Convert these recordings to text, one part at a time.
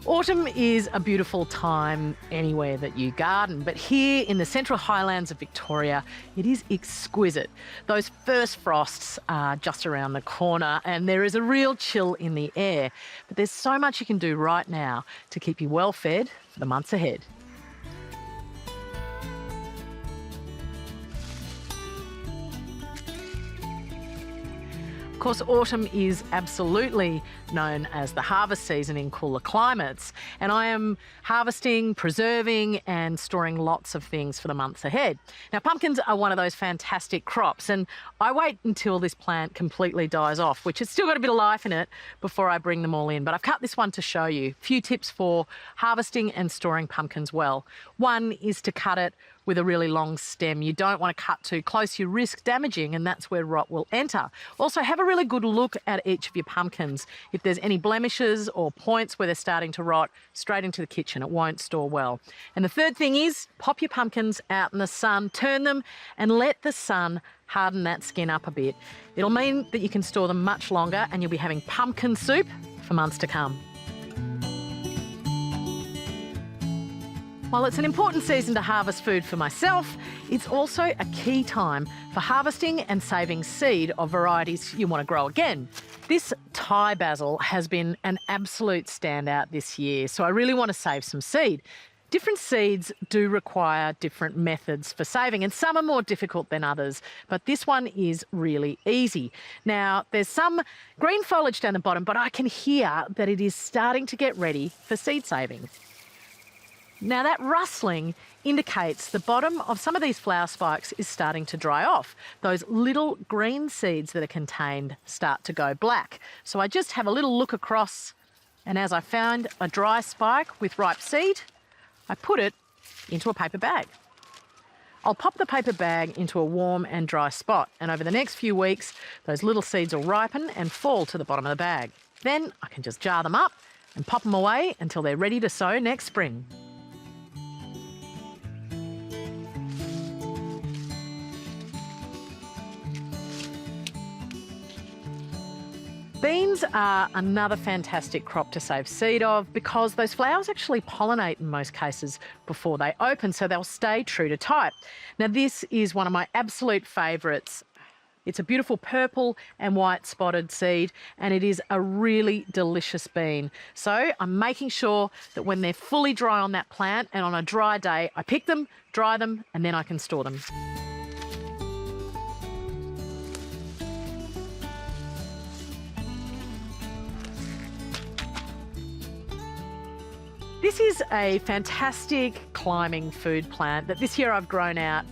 Autumn is a beautiful time anywhere that you garden, but here in the Central Highlands of Victoria, it is exquisite. Those first frosts are just around the corner and there is a real chill in the air, but there's so much you can do right now to keep you well fed for the months ahead. Of course, autumn is absolutely known as the harvest season in cooler climates, and I am harvesting, preserving and storing lots of things for the months ahead. Now, pumpkins are one of those fantastic crops, and I wait until this plant completely dies off, which has still got a bit of life in it, before I bring them all in. But I've cut this one to show you a few tips for harvesting and storing pumpkins well. One is to cut it with a really long stem. You don't want to cut too close, you risk damaging, and that's where rot will enter. Also, have a really good look at each of your pumpkins. If there's any blemishes or points where they're starting to rot, straight into the kitchen. It won't store well. And the third thing is pop your pumpkins out in the sun, turn them and let the sun harden that skin up a bit. It'll mean that you can store them much longer and you'll be having pumpkin soup for months to come. While it's an important season to harvest food for myself, it's also a key time for harvesting and saving seed of varieties you want to grow again. This Thai basil has been an absolute standout this year, so I really want to save some seed. Different seeds do require different methods for saving, and some are more difficult than others, but this one is really easy. Now, there's some green foliage down the bottom, but I can hear that it is starting to get ready for seed saving. Now, that rustling indicates the bottom of some of these flower spikes is starting to dry off. Those little green seeds that are contained start to go black. So I just have a little look across, and as I found a dry spike with ripe seed, I put it into a paper bag. I'll pop the paper bag into a warm and dry spot, and over the next few weeks, those little seeds will ripen and fall to the bottom of the bag. Then I can just jar them up and pop them away until they're ready to sow next spring. Beans are another fantastic crop to save seed of because those flowers actually pollinate in most cases before they open, so they'll stay true to type. Now, this is one of my absolute favourites. It's a beautiful purple and white spotted seed, and it is a really delicious bean. So I'm making sure that when they're fully dry on that plant and on a dry day, I pick them, dry them, and then I can store them. This is a fantastic climbing food plant that this year I've grown out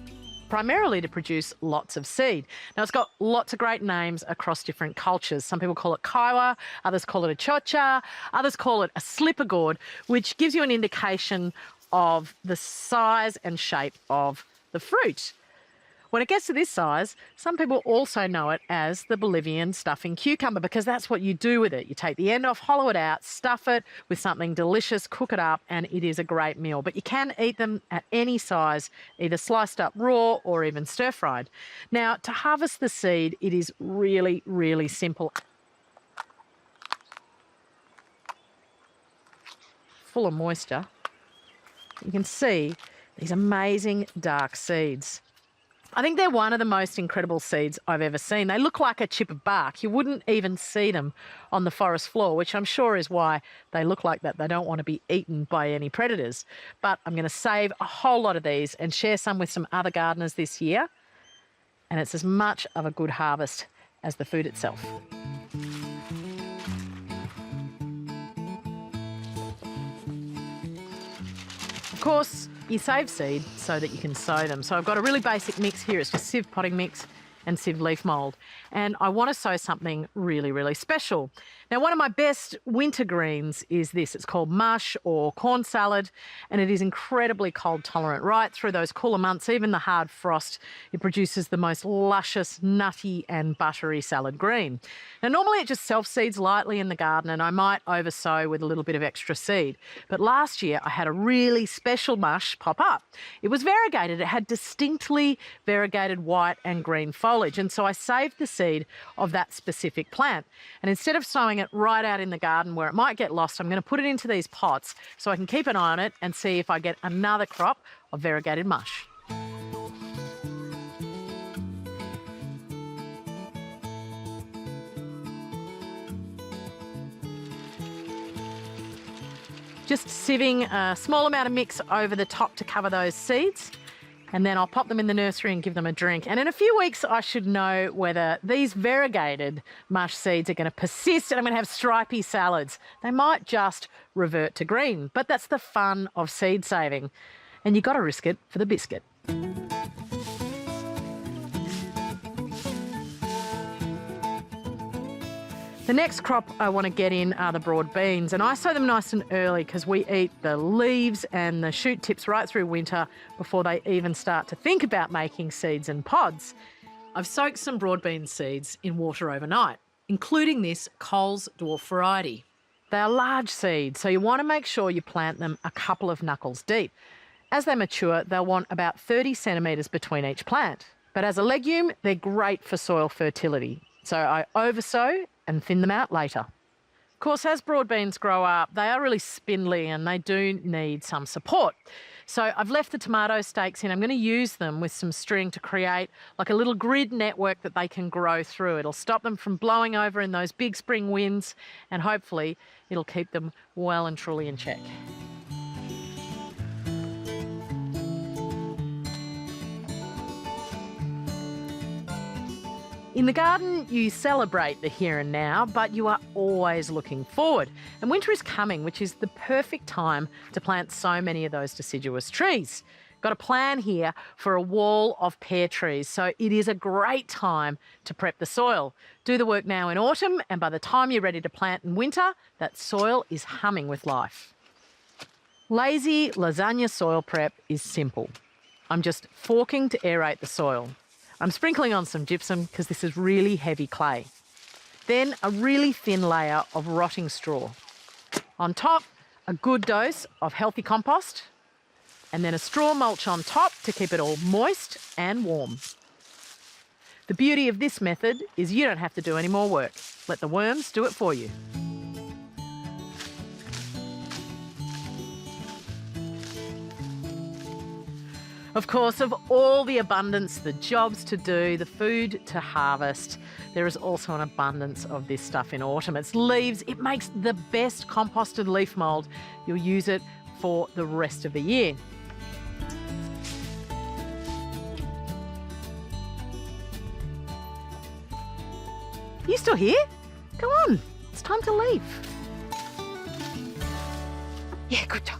primarily to produce lots of seed. Now, it's got lots of great names across different cultures. Some people call it Caigua, others call it a chocha, others call it a slipper gourd, which gives you an indication of the size and shape of the fruit. When it gets to this size, some people also know it as the Bolivian stuffing cucumber because that's what you do with it. You take the end off, hollow it out, stuff it with something delicious, cook it up, and it is a great meal. But you can eat them at any size, either sliced up raw or even stir-fried. Now, to harvest the seed, it is really, really simple. Full of moisture. You can see these amazing dark seeds. I think they're one of the most incredible seeds I've ever seen. They look like a chip of bark. You wouldn't even see them on the forest floor, which I'm sure is why they look like that. They don't want to be eaten by any predators. But I'm going to save a whole lot of these and share some with some other gardeners this year. And it's as much of a good harvest as the food itself. Of course, you save seed so that you can sow them. So I've got a really basic mix here. It's just sieve potting mix and sieve leaf mould. And I want to sow something really, really special. Now, one of my best winter greens is this. It's called mush or corn salad, and it is incredibly cold tolerant. Right through those cooler months, even the hard frost, it produces the most luscious, nutty and buttery salad green. Now, normally it just self-seeds lightly in the garden, and I might oversow with a little bit of extra seed. But last year I had a really special mush pop up. It was variegated. It had distinctly variegated white and green foliage, and so I saved the seed of that specific plant. And instead of sowing it right out in the garden where it might get lost, I'm going to put it into these pots so I can keep an eye on it and see if I get another crop of variegated mush. Just sieving a small amount of mix over the top to cover those seeds. And then I'll pop them in the nursery and give them a drink. And in a few weeks, I should know whether these variegated mush seeds are going to persist and I'm going to have stripy salads. They might just revert to green, but that's the fun of seed saving. And you've got to risk it for the biscuit. The next crop I want to get in are the broad beans, and I sow them nice and early because we eat the leaves and the shoot tips right through winter before they even start to think about making seeds and pods. I've soaked some broad bean seeds in water overnight, including this Coles Dwarf variety. They are large seeds, so you want to make sure you plant them a couple of knuckles deep. As they mature, they'll want about 30 centimetres between each plant. But as a legume, they're great for soil fertility. So I oversow and thin them out later. Of course, as broad beans grow up, they are really spindly and they do need some support. So I've left the tomato stakes in. I'm going to use them with some string to create like a little grid network that they can grow through. It'll stop them from blowing over in those big spring winds, and hopefully it'll keep them well and truly in check. In the garden, you celebrate the here and now, but you are always looking forward. And winter is coming, which is the perfect time to plant so many of those deciduous trees. Got a plan here for a wall of pear trees, so it is a great time to prep the soil. Do the work now in autumn, and by the time you're ready to plant in winter, that soil is humming with life. Lazy lasagna soil prep is simple. I'm just forking to aerate the soil. I'm sprinkling on some gypsum because this is really heavy clay. Then a really thin layer of rotting straw. On top, a good dose of healthy compost, and then a straw mulch on top to keep it all moist and warm. The beauty of this method is you don't have to do any more work. Let the worms do it for you. Of course, of all the abundance, the jobs to do, the food to harvest, there is also an abundance of this stuff in autumn. It's leaves. It makes the best composted leaf mould. You'll use it for the rest of the year. You still here? Come on, it's time to leave. Yeah, good job.